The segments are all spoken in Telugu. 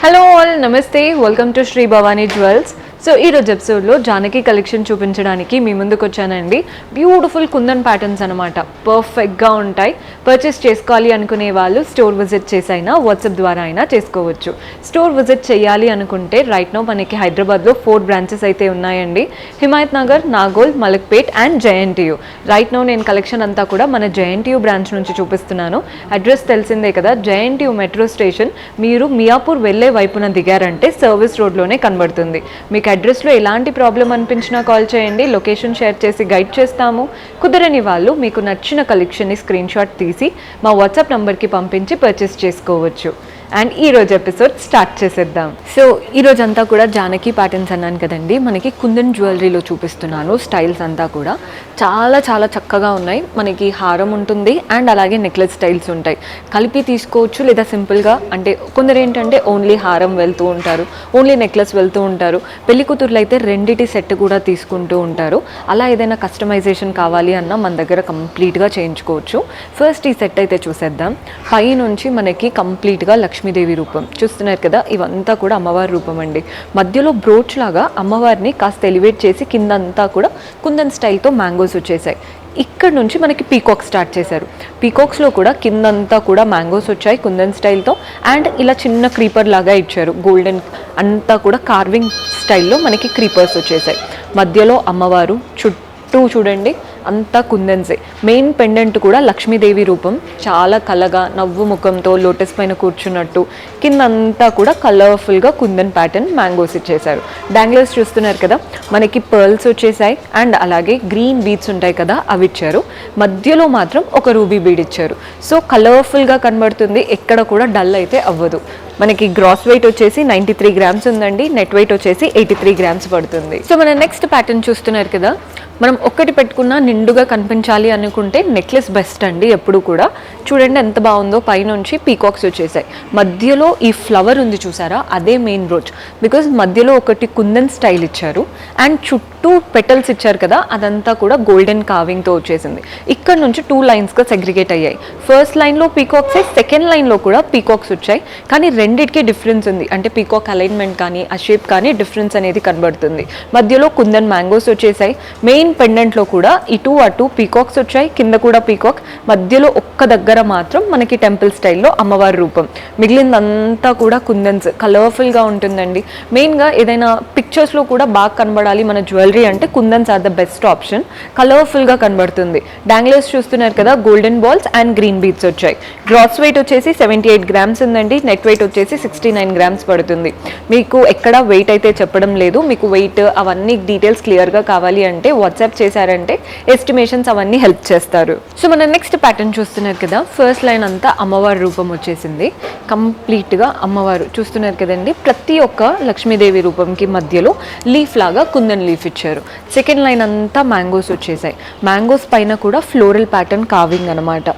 హలో ఆల్, నమస్తే. Welcome to Shri Bhavani jewels. So ఈరోజు ఎపిసోడ్లో జానకి కలెక్షన్ చూపించడానికి మీ ముందుకు వచ్చానండి. బ్యూటిఫుల్ కుందన్ ప్యాటర్న్స్ అనమాట, పర్ఫెక్ట్గా ఉంటాయి. పర్చేస్ చేసుకోవాలి అనుకునే వాళ్ళు స్టోర్ విజిట్ చేసైనా వాట్సాప్ ద్వారా అయినా చేసుకోవచ్చు. స్టోర్ విజిట్ చేయాలి అనుకుంటే రైట్ నో మనకి హైదరాబాద్లో 4 బ్రాంచెస్ అయితే ఉన్నాయండి. Himayat Nagar, Nagole, Malakpet and JNTU. Right no నేను కలెక్షన్ అంతా కూడా మన జేఎన్టీయూ బ్రాంచ్ నుంచి చూపిస్తున్నాను. అడ్రస్ తెలిసిందే కదా, జేఎన్టీయూ మెట్రో స్టేషన్. మీరు మియాపూర్ వెళ్ళే వైపున దిగారంటే సర్వీస్ రోడ్లోనే కనబడుతుంది. మీకు అడ్రస్లో ఎలాంటి ప్రాబ్లం అనిపించినా కాల్ చేయండి, లొకేషన్ షేర్ చేసి గైడ్ చేస్తాము. కుదరని వాళ్ళు మీకు నచ్చిన కలెక్షన్ని స్క్రీన్ షాట్ తీసి మా వాట్సాప్ నెంబర్కి పంపించి పర్చేస్ చేసుకోవచ్చు. అండ్ ఈరోజు ఎపిసోడ్ స్టార్ట్ చేసేద్దాం. సో ఈరోజు అంతా కూడా జానకి ప్యాటర్న్స్ అన్నాను కదండి, మనకి కుందన్ జ్యువెలరీలో చూపిస్తున్నాను. స్టైల్స్ అంతా కూడా చాలా చాలా చక్కగా ఉన్నాయి. మనకి హారం ఉంటుంది అండ్ అలాగే నెక్లెస్ స్టైల్స్ ఉంటాయి. కలిపి తీసుకోవచ్చు లేదా సింపుల్గా, అంటే కొందరు ఏంటంటే ఓన్లీ హారం వెళ్తూ ఉంటారు, ఓన్లీ నెక్లెస్ వెళ్తూ ఉంటారు. పెళ్లి కూతుర్లు అయితే రెండిటి సెట్ కూడా తీసుకుంటూ ఉంటారు. అలా ఏదైనా కస్టమైజేషన్ కావాలి అన్నా మన దగ్గర కంప్లీట్గా చేయించుకోవచ్చు. ఫస్ట్ ఈ సెట్ అయితే చూసేద్దాం. పై నుంచి మనకి కంప్లీట్గా లక్ష్మీదేవి రూపం చూస్తున్నారు కదా, ఇవంతా కూడా అమ్మవారి రూపం అండి. మధ్యలో బ్రోచ్ లాగా అమ్మవారిని కాస్త ఎలివేట్ చేసి కిందంతా కూడా కుందన్ స్టైల్తో మ్యాంగోస్ వచ్చేసాయి. ఇక్కడ నుంచి మనకి పీకాక్ స్టార్ట్ చేశారు. పీకాక్స్లో కూడా కిందంతా కూడా మ్యాంగోస్ వచ్చాయి కుందన్ స్టైల్తో. అండ్ ఇలా చిన్న క్రీపర్ లాగా ఇచ్చారు, గోల్డెన్ అంతా కూడా కార్వింగ్ స్టైల్లో మనకి క్రీపర్స్ వచ్చేసాయి. మధ్యలో అమ్మవారు, చుట్టూ చూడండి అంతా కుందన్సే. మెయిన్ పెండెంట్ కూడా లక్ష్మీదేవి రూపం, చాలా కలగా నవ్వు ముఖంతో లోటస్ పైన కూర్చున్నట్టు. కిందంతా కూడా కలర్ఫుల్గా కుందన్ ప్యాటర్న్ మ్యాంగోస్ ఇచ్చేసారు. డాంగ్లర్స్ చూస్తున్నారు కదా, మనకి పర్ల్స్ వచ్చేసాయి అండ్ అలాగే గ్రీన్ బీడ్స్ ఉంటాయి కదా అవి ఇచ్చారు. మధ్యలో మాత్రం ఒక రూబీ బీడ్ ఇచ్చారు. సో కలర్ఫుల్గా కనబడుతుంది, ఎక్కడ కూడా డల్ అయితే అవ్వదు. మనకి గ్రాస్ వెయిట్ వచ్చేసి 93 గ్రామ్స్ ఉందండి, నెట్ వెయిట్ వచ్చేసి 83 గ్రామ్స్ పడుతుంది. సో మన నెక్స్ట్ ప్యాటర్న్ చూస్తున్నారు కదా, మనం ఒక్కటి పెట్టుకున్నా నిండుగా కనిపించాలి అనుకుంటే నెక్లెస్ బెస్ట్ అండి ఎప్పుడు కూడా. చూడండి ఎంత బాగుందో, పైనుంచి పీకాక్స్ వచ్చేసాయి. మధ్యలో ఈ ఫ్లవర్ ఉంది చూసారా, అదే మెయిన్ బ్రోచ్. బికాజ్ మధ్యలో ఒకటి కుందన్ స్టైల్ ఇచ్చారు అండ్ చుట్టూ పెటల్స్ ఇచ్చారు కదా, అదంతా కూడా గోల్డెన్ కార్వింగ్తో వచ్చేసింది. ఇక్కడ నుంచి 2 లైన్స్గా సెగ్రిగేట్ అయ్యాయి. ఫస్ట్ లైన్లో పీకాక్స్, సెకండ్ లైన్లో కూడా పీకాక్స్ వచ్చాయి. కానీ రెండిటికి డిఫరెన్స్ ఉంది, అంటే పీకాక్ అలైన్మెంట్ కానీ ఆ షేప్ కానీ డిఫరెన్స్ అనేది కనబడుతుంది. మధ్యలో కుందన్ మ్యాంగోస్ వచ్చేసాయి. మెయిన్ పెండెంట్లో కూడా ఇటు అటు పీకాక్స్ వచ్చాయి, కింద కూడా పీకాక్. మధ్యలో ఒక్క దగ్గర మాత్రం మనకి టెంపుల్ స్టైల్లో అమ్మవారి రూపం. మిగిలిందంతా కూడా కుందన్స్, కలర్ఫుల్గా ఉంటుందండి. మెయిన్గా ఏదైనా పిక్చర్స్లో కూడా బాగా కనబడాలి మన జ్యువెలరీ అంటే కుందన్స్ ఆర్ ద బెస్ట్ ఆప్షన్. కలర్ఫుల్గా కనబడుతుంది. డాంగ్లర్స్ చూస్తున్నారు కదా, golden balls and green beads వచ్చాయి. గ్రాస్ వెయిట్ వచ్చేసి 78 గ్రామ్స్ ఉందండి, నెట్ వెయిట్ వచ్చేసి 69 గ్రామ్స్ పడుతుంది. మీకు ఎక్కడ వెయిట్ అయితే చెప్పడం లేదు, మీకు వెయిట్ అవన్నీ డీటెయిల్స్ క్లియర్గా కావాలి అంటే వాట్సాప్ చేశారంటే ఎస్టిమేషన్స్ అవన్నీ హెల్ప్ చేస్తారు. సో మన నెక్స్ట్ ప్యాటర్న్ చూస్తున్నారు కదా, ఫస్ట్ లైన్ అంతా అమ్మవారి రూపం వచ్చేసింది. కంప్లీట్గా అమ్మవారు చూస్తున్నారు కదండి, ప్రతి ఒక్క లక్ష్మీదేవి రూపంకి మధ్యలో లీఫ్ లాగా కుందన్ లీఫ్ ఇచ్చారు. సెకండ్ లైన్ అంతా మ్యాంగోస్ వచ్చేసాయి. మ్యాంగోస్ పైన కూడా ఫ్లోరల్ ప్యాటర్న్ కార్వింగ్ అనమాట.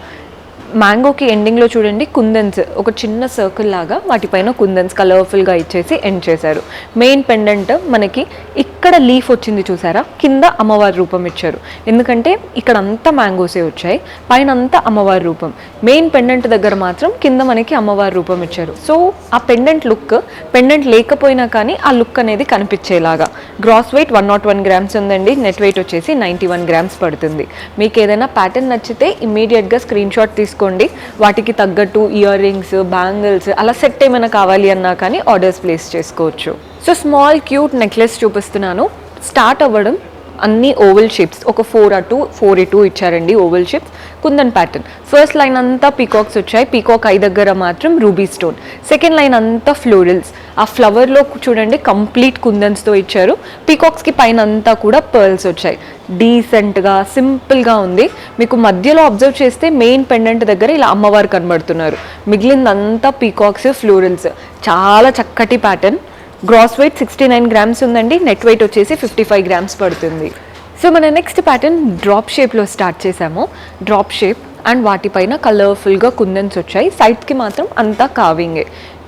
మ్యాంగోకి ఎండింగ్లో చూడండి కుందన్స్, ఒక చిన్న సర్కిల్ లాగా వాటిపైన కుందన్స్ కలర్ఫుల్గా ఇచ్చేసి ఎండ్ చేశారు. మెయిన్ పెండెంట్ మనకి ఇక్కడ లీఫ్ వచ్చింది చూసారా, కింద అమ్మవారి రూపం ఇచ్చారు. ఎందుకంటే ఇక్కడ అంతా మ్యాంగోసే వచ్చాయి, పైన అంతా అమ్మవారి రూపం. మెయిన్ పెండెంట్ దగ్గర మాత్రం కింద మనకి అమ్మవారి రూపం ఇచ్చారు. సో ఆ పెండెంట్ లుక్, పెండెంట్ లేకపోయినా కానీ ఆ లుక్ అనేది కనిపించేలాగా. గ్రాస్ వెయిట్ 101 గ్రామ్స్ ఉందండి, నెట్ వెయిట్ వచ్చేసి 91 గ్రామ్స్ పడుతుంది. మీకు ఏదైనా ప్యాటర్న్ నచ్చితే ఇమీడియట్గా స్క్రీన్ షాట్ తీసుకోండి. వాటికి తగ్గట్టు ఇయర్ రింగ్స్, బ్యాంగిల్స్ అలా సెట్ ఏమైనా కావాలి అన్నా కానీ ఆర్డర్స్ ప్లేస్ చేసుకోవచ్చు. సో స్మాల్ క్యూట్ నెక్లెస్ చూపిస్తున్నాను. స్టార్ట్ అవ్వడం అన్ని ఓవెల్ షేప్స్, ఒక 4 అటు 4 ఇటు ఇచ్చారండి oval shapes. Kundan pattern first line అంతా పీకాక్స్ వచ్చాయి, పీకాక్ ఐ దగ్గర మాత్రం రూబీ స్టోన్. సెకండ్ లైన్ అంతా ఫ్లోరల్స్, ఆ ఫ్లవర్లో చూడండి కంప్లీట్ కుందన్స్తో ఇచ్చారు. పీకాక్స్కి పైన అంతా కూడా పర్ల్స్ వచ్చాయి. డీసెంట్గా సింపుల్గా ఉంది. మీకు మధ్యలో అబ్జర్వ్ చేస్తే మెయిన్ పెండెంట్ దగ్గర ఇలా అమ్మవారు కనబడుతున్నారు. మిగిలిందంతా పీకాక్స్, ఫ్లోరల్స్, చాలా చక్కటి ప్యాటర్న్. గ్రాస్ వెయిట్ 69 గ్రామ్స్ ఉందండి, నెట్ వెయిట్ వచ్చేసి 55 గ్రామ్స్ పడుతుంది. సో మన నెక్స్ట్ ప్యాటర్న్ డ్రాప్ షేప్లో స్టార్ట్ చేసాము. డ్రాప్ షేప్ అండ్ వాటిపైన కలర్ఫుల్గా కుందన్స్ వచ్చాయి. సైడ్స్కి మాత్రం అంతా కార్వింగే.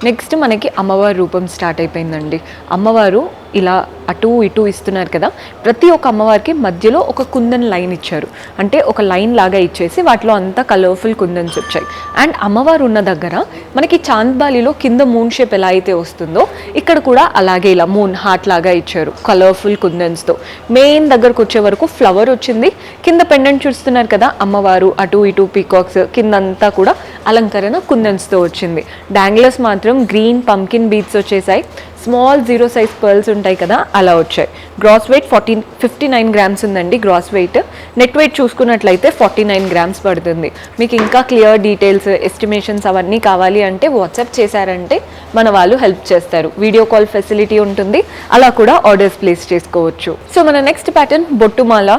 నెక్స్ట్ మనకి అమ్మవారి రూపం స్టార్ట్ అయిపోయిందండి. అమ్మవారు ఇలా అటు ఇటు ఇస్తున్నారు కదా, ప్రతి ఒక్క అమ్మవారికి మధ్యలో ఒక కుందన్ లైన్ ఇచ్చారు. అంటే ఒక లైన్ లాగా ఇచ్చేసి వాటిలో అంతా కలర్ఫుల్ కుందన్స్ వచ్చాయి. అండ్ అమ్మవారు ఉన్న దగ్గర మనకి చాంద్బాలిలో కింద మూన్ షేప్ ఎలా అయితే వస్తుందో ఇక్కడ కూడా అలాగే ఇలా మూన్ హార్ట్ లాగా ఇచ్చారు కలర్ఫుల్ కుందన్స్తో. మెయిన్ దగ్గరకు వచ్చే వరకు ఫ్లవర్ వచ్చింది. కింద పెండెంట్ చూస్తున్నారు కదా, అమ్మవారు అటు ఇటు పీకాక్స్, కిందంతా కూడా అలంకరణ కుందన్స్తో వచ్చింది. డాంగ్లర్స్ మాత్రం గ్రీన్ పంకిన్ బీడ్స్ వచ్చేసాయి. స్మాల్ 0 సైజ్ పర్ల్స్ ఉంటాయి కదా, అలా వచ్చాయి. గ్రాస్ వెయిట్ 59 గ్రామ్స్ ఉందండి గ్రాస్ వెయిట్. నెట్ వెయిట్ చూసుకున్నట్లయితే 49 గ్రామ్స్ పడుతుంది. మీకు ఇంకా క్లియర్ డీటెయిల్స్, ఎస్టిమేషన్స్ అవన్నీ కావాలి అంటే వాట్సాప్ చేశారంటే మన వాళ్ళు హెల్ప్ చేస్తారు. వీడియో కాల్ ఫెసిలిటీ ఉంటుంది, అలా కూడా ఆర్డర్స్ ప్లేస్ చేసుకోవచ్చు. సో మన నెక్స్ట్ ప్యాటర్న్ బొట్టుమాల.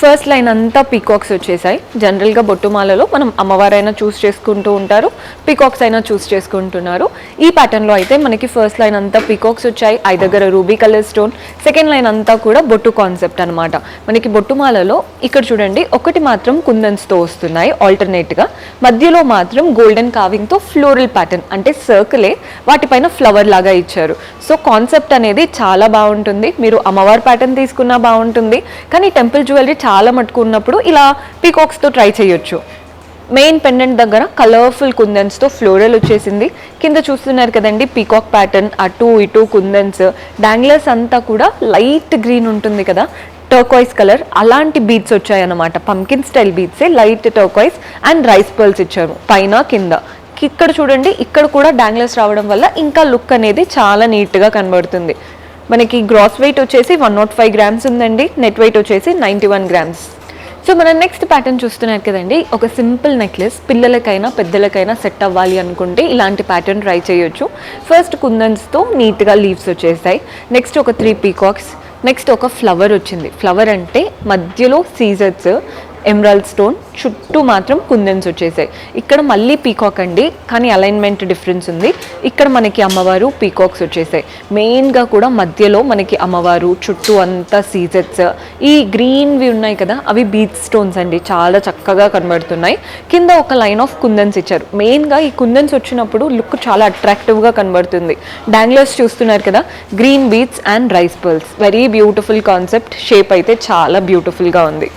ఫస్ట్ లైన్ అంతా పీకాక్స్ వచ్చేసాయి. జనరల్గా బొట్టుమాలలో మనం అమ్మవారైనా చూస్ చేసుకుంటూ ఉంటారు, పీకాక్స్ అయినా చూస్ చేసుకుంటున్నారు. ఈ ప్యాటర్న్లో అయితే మనకి ఫస్ట్ లైన్ అంతా పీకాక్స్ వచ్చాయి, ఐ దగ్గర ruby colour stone. Second line అంతా కూడా బొట్టు కాన్సెప్ట్ అనమాట. మనకి బొట్టుమాలలో ఇక్కడ చూడండి ఒకటి మాత్రం కుందన్స్తో వస్తున్నాయి ఆల్టర్నేట్గా, మధ్యలో మాత్రం గోల్డెన్ కావింగ్తో ఫ్లోరల్ ప్యాటర్న్ అంటే సర్కిలే వాటిపైన ఫ్లవర్ లాగా ఇచ్చారు. సో కాన్సెప్ట్ అనేది చాలా బాగుంటుంది. మీరు అమ్మవారి ప్యాటర్న్ తీసుకున్నా బాగుంటుంది, కానీ టెంపుల్ జ్యువెలరీ చాలా మటుకు ఉన్నప్పుడు ఇలా పీకాక్స్తో ట్రై చేయొచ్చు. మెయిన్ పెండెంట్ దగ్గర కలర్ఫుల్ కుందన్స్తో ఫ్లోరల్ వచ్చేసింది. కింద చూస్తున్నారు కదండి పీకాక్ ప్యాటర్న్, అటు ఇటు కుందన్స్. డాంగ్లర్స్ అంతా కూడా లైట్ గ్రీన్ ఉంటుంది కదా, టర్కాయిస్ కలర్, అలాంటి బీడ్స్ వచ్చాయన్నమాట. పంకిన్ స్టైల్ బీడ్సే, light turquoise and rice pearls ఇచ్చారు పైన కింద. ఇక్కడ చూడండి ఇక్కడ కూడా డాంగ్లర్స్ రావడం వల్ల ఇంకా లుక్ అనేది చాలా నీట్గా కనబడుతుంది. మనకి గ్రాస్ వెయిట్ వచ్చేసి 105 గ్రామ్స్ ఉందండి, నెట్ వెయిట్ వచ్చేసి 91 గ్రామ్స్. సో మనం నెక్స్ట్ ప్యాటర్న్ చూస్తున్నారు కదండి, ఒక సింపుల్ నెక్లెస్ పిల్లలకైనా పెద్దలకైనా సెట్ అవ్వాలి అనుకుంటే ఇలాంటి ప్యాటర్న్ ట్రై చేయొచ్చు. ఫస్ట్ కుందన్స్తో నీట్గా లీవ్స్ వచ్చేసాయి. నెక్స్ట్ ఒక 3 పీకాక్స్. నెక్స్ట్ ఒక ఫ్లవర్ వచ్చింది. ఫ్లవర్ అంటే మధ్యలో సీజర్స్, ఎమరాల్డ్ స్టోన్, చుట్టూ మాత్రం కుందన్స్ వచ్చేసాయి. ఇక్కడ మళ్ళీ పీకాక్ అండి, కానీ అలైన్మెంట్ డిఫరెన్స్ ఉంది. ఇక్కడ మనకి అమ్మవారు పీకాక్స్ వచ్చేసాయి. మెయిన్గా కూడా మధ్యలో మనకి అమ్మవారు, చుట్టూ అంతా సీజెట్స్. ఈ గ్రీన్వి ఉన్నాయి కదా, అవి బీచ్ స్టోన్స్ అండి, చాలా చక్కగా కనబడుతున్నాయి. కింద ఒక లైన్ ఆఫ్ కుందన్స్ ఇచ్చారు. మెయిన్గా ఈ కుందన్స్ వచ్చినప్పుడు లుక్ చాలా అట్రాక్టివ్గా కనబడుతుంది. డాంగ్లర్స్ చూస్తున్నారు కదా, green beads and rice pearls. Very beautiful concept. Shape అయితే చాలా బ్యూటిఫుల్గా ఉంది.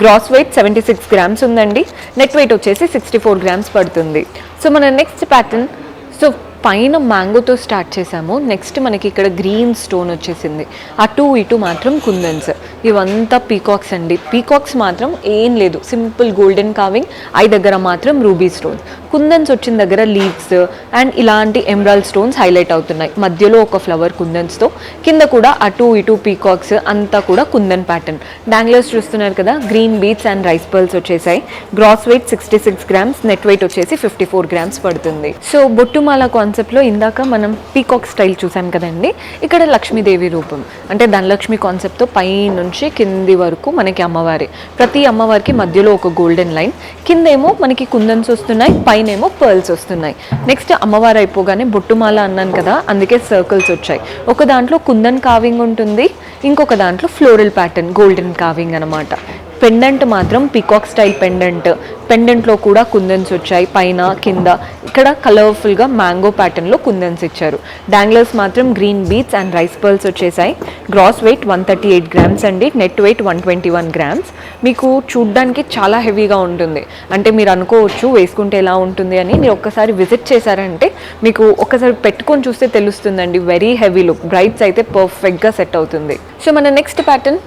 గ్రాస్ వెయిట్ 76 గ్రామ్స్ ఉందండి, నెట్ వెయిట్ వచ్చేసి 64 గ్రామ్స్ పడుతుంది. సో మన నెక్స్ట్ ప్యాటర్న్, సో పైన మ్యాంగోతో స్టార్ట్ చేసాము. నెక్స్ట్ మనకి ఇక్కడ గ్రీన్ స్టోన్ వచ్చేసింది, అటు ఇటు మాత్రం కుందన్స్. ఇవంతా పీకాక్స్ అండి. పీకాక్స్ మాత్రం ఏం లేదు, సింపుల్ గోల్డెన్ కావింగ్, ఐ దగ్గర మాత్రం రూబీ స్టోన్. కుందన్స్ వచ్చిన దగ్గర లీవ్స్ అండ్ ఇలాంటి ఎమరాల్డ్ స్టోన్స్ హైలైట్ అవుతున్నాయి. మధ్యలో ఒక ఫ్లవర్ కుందన్స్తో, కింద కూడా అటు ఇటు పీకాక్స్, అంతా కూడా కుందన్ ప్యాటర్న్. డాంగ్లర్స్ చూస్తున్నారు కదా, green beads and rice pearls వచ్చేసాయి. Gross weight 66 grams, net weight వచ్చేసి 54 గ్రామ్స్ పడుతుంది. సో బొట్టుమాల కాన్సెప్ట్లో ఇందాక మనం పీకాక్ స్టైల్ చూసాం కదండి, ఇక్కడ లక్ష్మీదేవి రూపం అంటే ధనలక్ష్మి కాన్సెప్ట్తో పై నుంచి కింది వరకు మనకి అమ్మవారి. ప్రతి అమ్మవారికి మధ్యలో ఒక గోల్డెన్ లైన్, కిందేమో మనకి కుందన్స్ వస్తున్నాయి, పైనేమో పర్ల్స్ వస్తున్నాయి. నెక్స్ట్ అమ్మవారు అయిపోగానే బొట్టుమాల అన్నాను కదా, అందుకే సర్కిల్స్ వచ్చాయి. ఒక దాంట్లో కుందన్ కావింగ్ ఉంటుంది, ఇంకొక దాంట్లో ఫ్లోరల్ ప్యాటర్న్ గోల్డెన్ కావింగ్ అనమాట. పెండెంట్ మాత్రం పీకాక్ స్టైల్ పెండెంట్. పెండెంట్లో కూడా కుందన్స్ వచ్చాయి పైన కింద. ఇక్కడ కలర్ఫుల్గా మ్యాంగో ప్యాటర్న్లో కుందన్స్ ఇచ్చారు. డాంగ్లర్స్ మాత్రం green beads and rice pearls వచ్చేసాయి. గ్రాస్ వెయిట్ 138 గ్రామ్స్ అండి, నెట్ వెయిట్ 121 గ్రామ్స్. మీకు చూడ్డానికి చాలా హెవీగా ఉంటుంది, అంటే మీరు అనుకోవచ్చు వేసుకుంటే ఎలా ఉంటుంది అని. మీరు ఒక్కసారి విజిట్ చేశారంటే మీకు ఒక్కసారి పెట్టుకొని చూస్తే తెలుస్తుందండి. వెరీ హెవీ లుక్, బ్రైడ్స్ అయితే పర్ఫెక్ట్గా సెట్ అవుతుంది. సో మన next pattern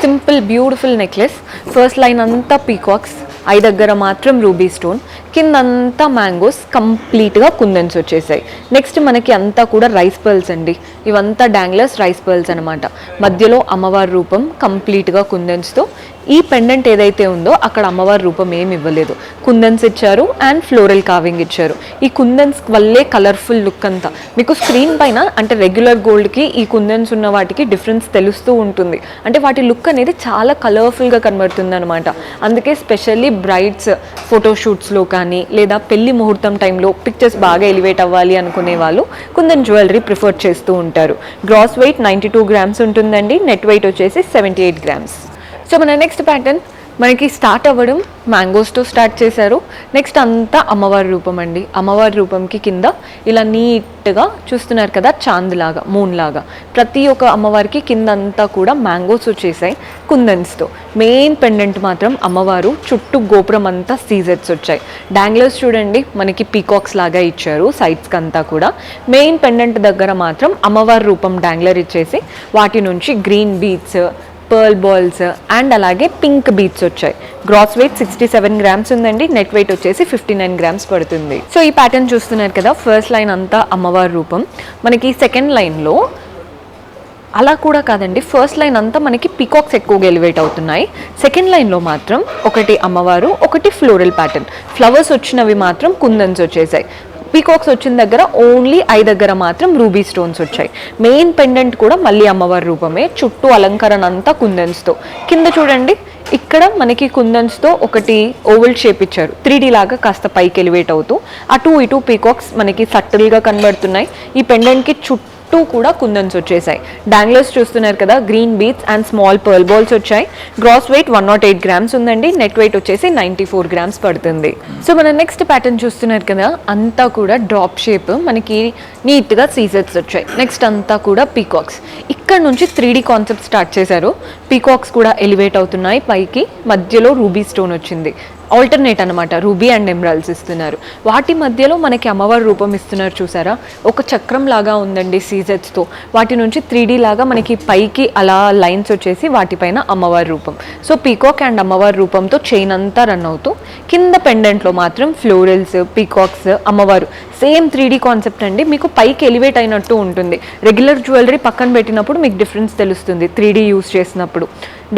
simple beautiful necklace. First line అంతా పీకాక్స్, ఐ దగ్గర మాత్రం రూబీ స్టోన్, కిందంతా మ్యాంగోస్, కంప్లీట్గా కుందన్స్ వచ్చేసాయి. నెక్స్ట్ మనకి అంతా కూడా రైస్ పర్ల్స్ అండి, ఇవంతా డాంగ్లర్స్ రైస్ పర్ల్స్ అనమాట. మధ్యలో అమ్మవారి రూపం కంప్లీట్గా కుందన్స్తో. ఈ పెండెంట్ ఏదైతే ఉందో అక్కడ అమ్మవారి రూపం ఏమి ఇవ్వలేదు, కుందన్స్ ఇచ్చారు అండ్ ఫ్లోరల్ కావింగ్ ఇచ్చారు. ఈ కుందన్స్ వల్లే కలర్ఫుల్ లుక్ అంతా. మీకు స్క్రీన్ పైన అంటే రెగ్యులర్ గోల్డ్కి ఈ కుందన్స్ ఉన్న వాటికి డిఫరెన్స్ తెలుస్తూ ఉంటుంది, అంటే వాటి లుక్ అనేది చాలా కలర్ఫుల్గా కనబడుతుంది అనమాట. అందుకే స్పెషల్లీ బ్రైడ్స్ ఫోటోషూట్స్లో కానీ లేదా పెళ్లి ముహూర్తం టైంలో పిక్చర్స్ బాగా ఎలివేట్ అవ్వాలి అనుకునే వాళ్ళు కుందన్ జ్యువెలరీ ప్రిఫర్ చేస్తూ ఉంటారు. గ్రాస్ వెయిట్ 92 గ్రామ్స్ ఉంటుందండి, నెట్ వెయిట్ వచ్చేసి 78 గ్రామ్స్. సో మన నెక్స్ట్ ప్యాటర్న్ మనకి స్టార్ట్ అవ్వడం మ్యాంగోస్తో స్టార్ట్ చేశారు. నెక్స్ట్ అంతా అమ్మవారి రూపం అండి. అమ్మవారి రూపంకి కింద ఇలా నీట్గా చూస్తున్నారు కదా, చాంద్ లాగా, మూన్ లాగా ప్రతి ఒక్క అమ్మవారికి కింద అంతా కూడా మ్యాంగోస్ వచ్చేసాయి కుందన్స్తో. మెయిన్ పెండెంట్ మాత్రం అమ్మవారు చుట్టూ గోపురం అంతా సీజెట్స్ వచ్చాయి. డాంగ్లర్స్ చూడండి మనకి పీకాక్స్ లాగా ఇచ్చారు సైడ్స్కి అంతా కూడా. మెయిన్ పెండెంట్ దగ్గర మాత్రం అమ్మవారి రూపం డాంగ్లర్ ఇచ్చేసి వాటి నుంచి green beats, pearl balls and అలాగే పింక్ బీట్స్ వచ్చాయి. గ్రాస్ వెయిట్ 67 గ్రామ్స్ ఉందండి. నెట్ వెయిట్ వచ్చేసి 59 గ్రామ్స్ పడుతుంది. సో ఈ ప్యాటర్న్ చూస్తున్నారు కదా, ఫస్ట్ లైన్ అంతా అమ్మవారి రూపం. మనకి సెకండ్ లైన్లో అలా కూడా కాదండి, ఫస్ట్ లైన్ అంతా మనకి పీకాక్స్ ఎక్కువగా ఎలివేట్ అవుతున్నాయి. సెకండ్ లైన్లో మాత్రం ఒకటి అమ్మవారు, ఒకటి ఫ్లోరల్ ప్యాటర్న్. ఫ్లవర్స్ వచ్చినవి మాత్రం కుందన్స్ వచ్చేసాయి. పీకాక్స్ వచ్చిన దగ్గర ఓన్లీ ఐ దగ్గర మాత్రం రూబీ స్టోన్స్ వచ్చాయి. మెయిన్ పెండెంట్ కూడా మళ్ళీ అమ్మవారి రూపమే, చుట్టూ అలంకరణ అంతా కుందన్స్తో. కింద చూడండి ఇక్కడ మనకి కుందన్స్తో ఒకటి ఓవల్ షేప్ ఇచ్చారు, 3D లాగా కాస్త పైకి ఎలివేట్ అవుతూ. అటు ఇటు పీకాక్స్ మనకి సటిల్గా కనబడుతున్నాయి. ఈ పెండెంట్కి చుట్టూ కూడా కుందన్స్ వచ్చేసాయి. డాంగ్లర్స్ చూస్తున్నారు కదా, green beats and small pearl balls వచ్చాయి. గ్రాస్ వెయిట్ 108 గ్రామ్స్ ఉందండి. నెట్ వెయిట్ వచ్చేసి 94 గ్రామ్స్ పడుతుంది. సో మన నెక్స్ట్ ప్యాటర్న్ చూస్తున్నారు కదా, అంతా కూడా డ్రాప్ షేప్, మనకి నీట్గా సీజర్స్ వచ్చాయి. నెక్స్ట్ అంతా కూడా పీకాక్స్. ఇక్కడ నుంచి 3D కాన్సెప్ట్ స్టార్ట్ చేశారు. పీకాక్స్ కూడా ఎలివేట్ అవుతున్నాయి పైకి. మధ్యలో రూబీ స్టోన్ వచ్చింది. ఆల్టర్నేట్ అనమాట, రూబీ అండ్ ఎమరాల్డ్స్ ఇస్తున్నారు. వాటి మధ్యలో మనకి అమ్మవారి రూపం ఇస్తున్నారు చూసారా, ఒక చక్రం లాగా ఉందండి సీజెట్స్తో. వాటి నుంచి 3D లాగా మనకి పైకి అలా లైన్స్ వచ్చేసి వాటిపైన అమ్మవారి రూపం. సో పీకాక్ అండ్ అమ్మవారి రూపంతో చైన్ అంతా రన్ అవుతూ, కింద పెండెంట్లో మాత్రం ఫ్లోరల్స్, పీకాక్స్, అమ్మవారు సేమ్ 3D కాన్సెప్ట్ అండి. మీకు పైకి ఎలివేట్ అయినట్టు ఉంటుంది. రెగ్యులర్ జ్యువెలరీ పక్కన పెట్టినప్పుడు మీకు డిఫరెన్స్ తెలుస్తుంది 3D యూస్ చేసినప్పుడు.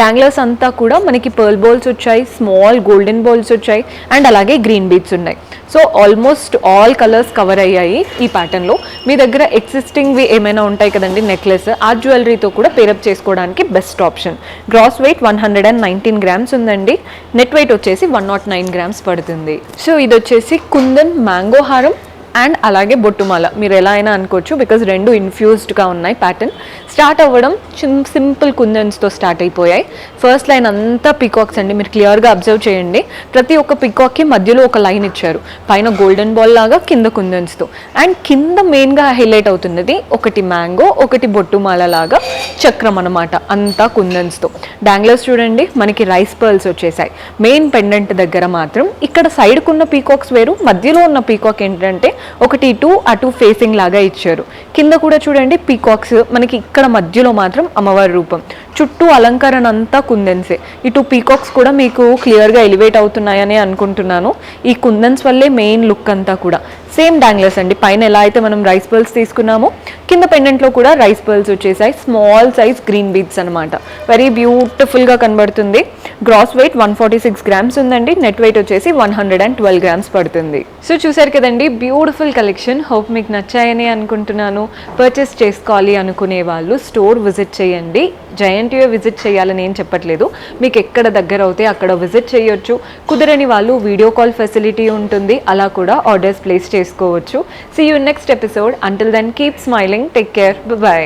డాంగ్లర్స్ అంతా కూడా మనకి పర్ల్ బాల్స్ వచ్చాయి, స్మాల్ గోల్డెన్ బాల్స్ వచ్చాయి అండ్ అలాగే గ్రీన్ బీట్స్ ఉన్నాయి. So almost all colours cover అయ్యాయి ఈ ప్యాటర్న్లో. మీ దగ్గర ఎగ్జిస్టింగ్వి ఏమైనా ఉంటాయి కదండి నెక్లెస్, ఆ జ్యువెలరీతో కూడా పేరప్ చేసుకోవడానికి best option. Gross weight 119 grams ఉందండి. నెట్ వెయిట్ వచ్చేసి 109 గ్రామ్స్ పడుతుంది. సో ఇది వచ్చేసి కుందన్ మ్యాంగో హారం అండ్ అలాగే బొట్టుమాల, మీరు ఎలా అయినా అనుకోవచ్చు, బికాజ్ రెండు ఇన్ఫ్యూజ్డ్గా ఉన్నాయి. ప్యాటర్న్ స్టార్ట్ అవ్వడం సింపుల్ కుందన్స్తో స్టార్ట్ అయిపోయాయి. ఫస్ట్ లైన్ అంతా పీకాక్స్ అండి, మీరు క్లియర్గా అబ్జర్వ్ చేయండి. ప్రతి ఒక్క పీకాక్కి మధ్యలో ఒక లైన్ ఇచ్చారు, పైన గోల్డెన్ బాల్ లాగా, కింద కుందన్స్తో. అండ్ కింద మెయిన్గా హైలైట్ అవుతున్నది ఒకటి మ్యాంగో, ఒకటి బొట్టుమాల లాగా చక్రం అనమాట, అంతా కుందన్స్తో. డాంగ్లర్స్ చూడండి మనకి రైస్ పర్ల్స్ వచ్చేసాయి. మెయిన్ పెండెంట్ దగ్గర మాత్రం ఇక్కడ సైడ్కున్న పీకాక్స్ వేరు, మధ్యలో ఉన్న పీకాక్ ఏంటంటే ఒకటి ఇటు అటు ఫేసింగ్ లాగా ఇచ్చారు. కింద కూడా చూడండి పీకాక్స్, మనకి ఇక్కడ మధ్యలో మాత్రం అమ్మవారి రూపం. చుట్టూ అలంకరణ అంతా కుందన్సే. ఇటు పీకాక్స్ కూడా మీకు క్లియర్గా ఎలివేట్ అవుతున్నాయని అనుకుంటున్నాను. ఈ కుందన్స్ వల్లే మెయిన్ లుక్ అంతా కూడా. సేమ్ డాంగ్లర్స్ అండి, పైన ఎలా అయితే మనం రైస్ పర్ల్స్ తీసుకున్నామో కింద పెండెంట్లో కూడా రైస్ పర్ల్స్ వచ్చేసాయి. స్మాల్ సైజ్ గ్రీన్ బీడ్స్ అనమాట. వెరీ బ్యూటిఫుల్గా కనబడుతుంది. గ్రాస్ వెయిట్ 146 గ్రామ్స్ ఉందండి. నెట్ వెయిట్ వచ్చేసి 112 గ్రామ్స్ పడుతుంది. సో చూసారు కదండి, బ్యూటిఫుల్ కలెక్షన్. హోప్ మీకు నచ్చాయని అనుకుంటున్నాను. పర్చేస్ చేసుకోవాలి అనుకునే వాళ్ళు స్టోర్ విజిట్ చేయండి. జయంటియో విజిట్ చేయాలని ఏం చెప్పట్లేదు, మీకు ఎక్కడ దగ్గర అవుతే అక్కడ విజిట్ చేయొచ్చు. కుదరని వాళ్ళు వీడియో కాల్ ఫెసిలిటీ ఉంటుంది, అలా కూడా ఆర్డర్స్ ప్లేస్ చేసుకోవచ్చు. See you next episode. Until then keep smiling, take care, by.